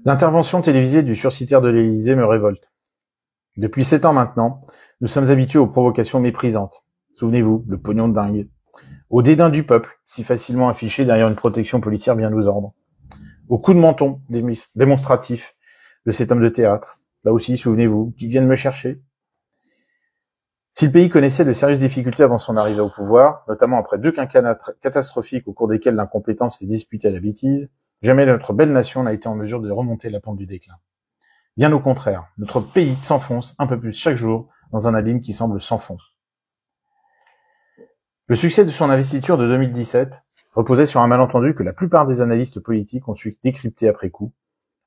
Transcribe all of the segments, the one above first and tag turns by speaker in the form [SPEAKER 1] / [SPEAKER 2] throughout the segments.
[SPEAKER 1] L'intervention télévisée du sursitaire de l'Élysée me révolte. Depuis 7 ans maintenant, nous sommes habitués aux provocations méprisantes. Souvenez-vous, le pognon de dingue. Au dédain du peuple, si facilement affiché derrière une protection policière bien aux ordres. Au coup de menton démonstratif de cet homme de théâtre. Là aussi, souvenez-vous, qui viennent me chercher. Si le pays connaissait de sérieuses difficultés avant son arrivée au pouvoir, notamment après 2 quinquennats catastrophiques au cours desquels l'incompétence s'est disputée à la bêtise, jamais notre belle nation n'a été en mesure de remonter la pente du déclin. Bien au contraire, notre pays s'enfonce un peu plus chaque jour dans un abîme qui semble sans fond. Le succès de son investiture de 2017 reposait sur un malentendu que la plupart des analystes politiques ont su décrypter après coup,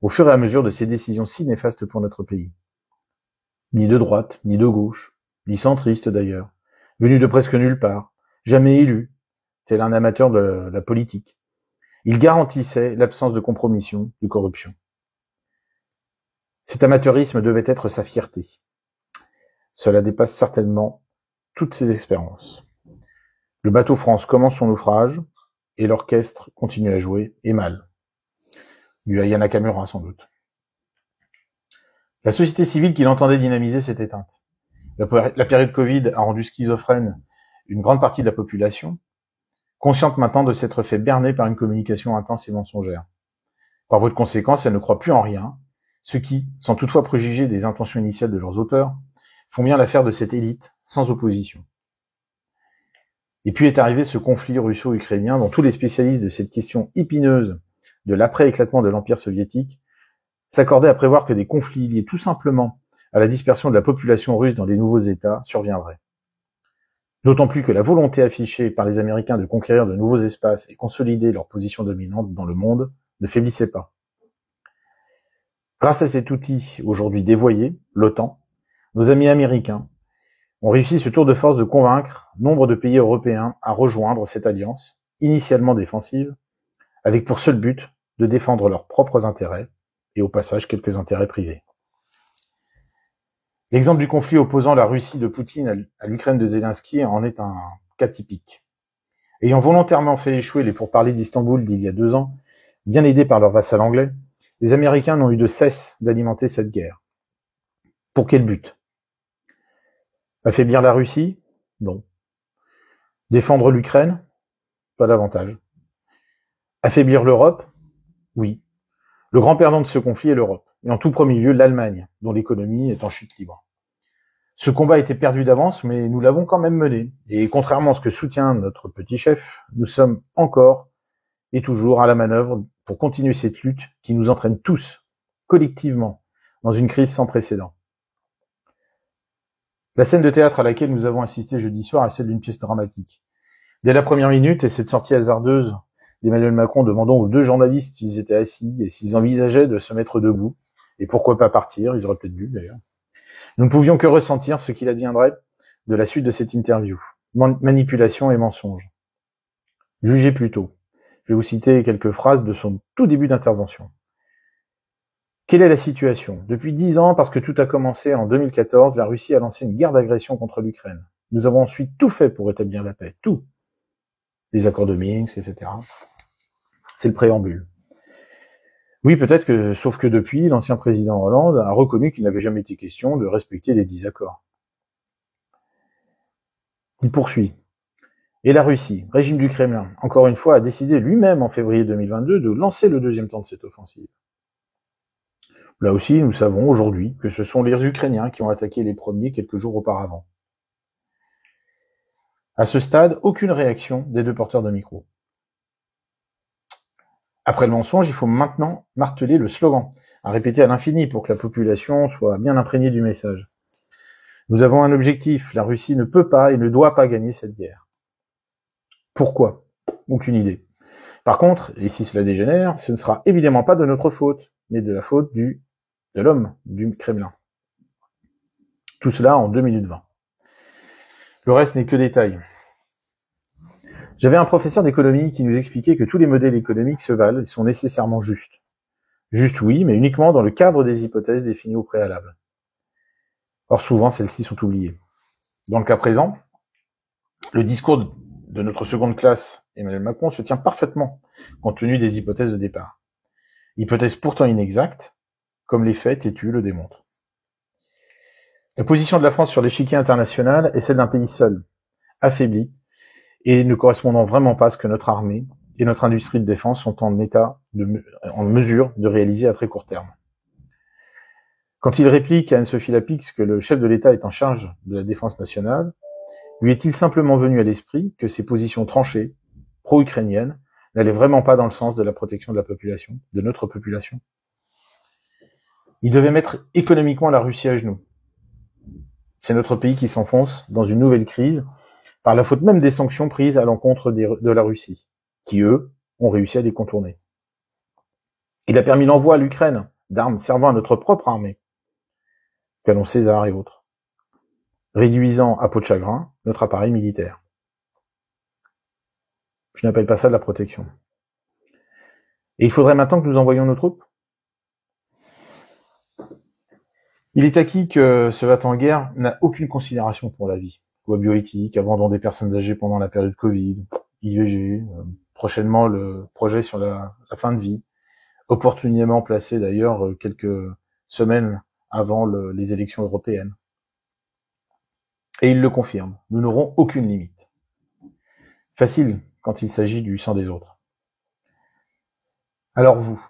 [SPEAKER 1] au fur et à mesure de ces décisions si néfastes pour notre pays. Ni de droite, ni de gauche, ni centriste d'ailleurs, venu de presque nulle part, jamais élu, tel un amateur de la politique. Il garantissait l'absence de compromission, de corruption. Cet amateurisme devait être sa fierté. Cela dépasse certainement toutes ses espérances. Le bateau France commence son naufrage, et l'orchestre continue à jouer, et mal. Du Aya Nakamura, sans doute. La société civile qu'il entendait dynamiser s'est éteinte. La période Covid a rendu schizophrène une grande partie de la population, consciente maintenant de s'être fait berner par une communication intense et mensongère. Par voie de conséquence, elle ne croit plus en rien, ceux qui, sans toutefois préjuger des intentions initiales de leurs auteurs, font bien l'affaire de cette élite, sans opposition. Et puis est arrivé ce conflit russo-ukrainien dont tous les spécialistes de cette question épineuse de l'après-éclatement de l'Empire soviétique s'accordaient à prévoir que des conflits liés tout simplement à la dispersion de la population russe dans les nouveaux États surviendraient. D'autant plus que la volonté affichée par les Américains de conquérir de nouveaux espaces et consolider leur position dominante dans le monde ne faiblissait pas. Grâce à cet outil aujourd'hui dévoyé, l'OTAN, nos amis américains ont réussi ce tour de force de convaincre nombre de pays européens à rejoindre cette alliance, initialement défensive, avec pour seul but de défendre leurs propres intérêts et au passage quelques intérêts privés. L'exemple du conflit opposant la Russie de Poutine à l'Ukraine de Zelensky en est un cas typique. Ayant volontairement fait échouer les pourparlers d'Istanbul d'il y a 2 ans, bien aidés par leur vassal anglais, les Américains n'ont eu de cesse d'alimenter cette guerre. Pour quel but ? Affaiblir la Russie ? Non. Défendre l'Ukraine ? Pas davantage. Affaiblir l'Europe ? Oui. Le grand perdant de ce conflit est l'Europe, et en tout premier lieu l'Allemagne, dont l'économie est en chute libre. Ce combat était perdu d'avance, mais nous l'avons quand même mené, et contrairement à ce que soutient notre petit chef, nous sommes encore et toujours à la manœuvre pour continuer cette lutte qui nous entraîne tous, collectivement, dans une crise sans précédent. La scène de théâtre à laquelle nous avons assisté jeudi soir est celle d'une pièce dramatique. Dès la première minute, et cette sortie hasardeuse d'Emmanuel Macron demandant aux 2 journalistes s'ils étaient assis et s'ils envisageaient de se mettre debout, et pourquoi pas partir, ils auraient peut-être dû d'ailleurs. Nous ne pouvions que ressentir ce qu'il adviendrait de la suite de cette interview. Manipulation et mensonge. Jugez plutôt. Je vais vous citer quelques phrases de son tout début d'intervention. Quelle est la situation ? Depuis 10 ans, parce que tout a commencé en 2014, la Russie a lancé une guerre d'agression contre l'Ukraine. Nous avons ensuite tout fait pour établir la paix. Tout. Les accords de Minsk, etc. C'est le préambule. Oui, peut-être que, sauf que depuis, l'ancien président Hollande a reconnu qu'il n'avait jamais été question de respecter les 10 accords. Il poursuit. Et la Russie, régime du Kremlin, encore une fois, a décidé lui-même en février 2022 de lancer le 2e temps de cette offensive. Là aussi, nous savons aujourd'hui que ce sont les Ukrainiens qui ont attaqué les premiers quelques jours auparavant. À ce stade, aucune réaction des 2 porteurs de micro. Après le mensonge, il faut maintenant marteler le slogan, à répéter à l'infini pour que la population soit bien imprégnée du message. Nous avons un objectif, la Russie ne peut pas et ne doit pas gagner cette guerre. Pourquoi ? Aucune idée. Par contre, et si cela dégénère, ce ne sera évidemment pas de notre faute, mais de la faute de l'homme du Kremlin. Tout cela en 2 minutes 20. Le reste n'est que détail. J'avais un professeur d'économie qui nous expliquait que tous les modèles économiques se valent et sont nécessairement justes. Justes, oui, mais uniquement dans le cadre des hypothèses définies au préalable. Or, souvent, celles-ci sont oubliées. Dans le cas présent, le discours de notre seconde classe, Emmanuel Macron, se tient parfaitement compte tenu des hypothèses de départ. hypothèse pourtant inexacte, comme les faits têtus le démontrent. La position de la France sur l'échiquier international est celle d'un pays seul, affaibli, et ne correspondant vraiment pas à ce que notre armée et notre industrie de défense sont en mesure de réaliser à très court terme. Quand il réplique à Anne-Sophie Lapix que le chef de l'État est en charge de la défense nationale, lui est-il simplement venu à l'esprit que ces positions tranchées, pro-ukrainiennes, n'allaient vraiment pas dans le sens de la protection de la population, de notre population? Il devait mettre économiquement la Russie à genoux. C'est notre pays qui s'enfonce dans une nouvelle crise par la faute même des sanctions prises à l'encontre de la Russie, qui, eux, ont réussi à les contourner. Il a permis l'envoi à l'Ukraine d'armes servant à notre propre armée, canons César et autres, réduisant à peau de chagrin notre appareil militaire. Je n'appelle pas ça de la protection. Et il faudrait maintenant que nous envoyions nos troupes? Il est acquis que ce va-t-en-guerre n'a aucune considération pour la vie. Loi bioéthique, abandon des personnes âgées pendant la période Covid, IVG, prochainement le projet sur la fin de vie, opportunément placé d'ailleurs quelques semaines avant les élections européennes. Et il le confirme, nous n'aurons aucune limite. Facile quand il s'agit du sang des autres. Alors vous,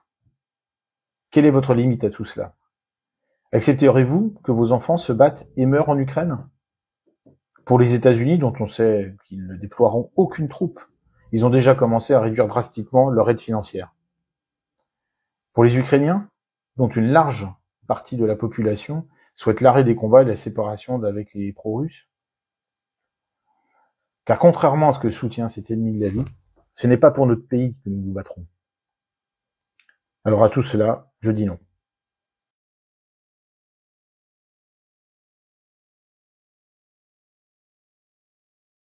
[SPEAKER 1] quelle est votre limite à tout cela? Accepterez-vous que vos enfants se battent et meurent en Ukraine? Pour les États-Unis, dont on sait qu'ils ne déploieront aucune troupe, ils ont déjà commencé à réduire drastiquement leur aide financière. Pour les Ukrainiens, dont une large partie de la population souhaite l'arrêt des combats et la séparation d'avec les pro-russes. Car contrairement à ce que soutient cet ennemi de la vie, ce n'est pas pour notre pays que nous nous battrons. Alors à tout cela, je dis non.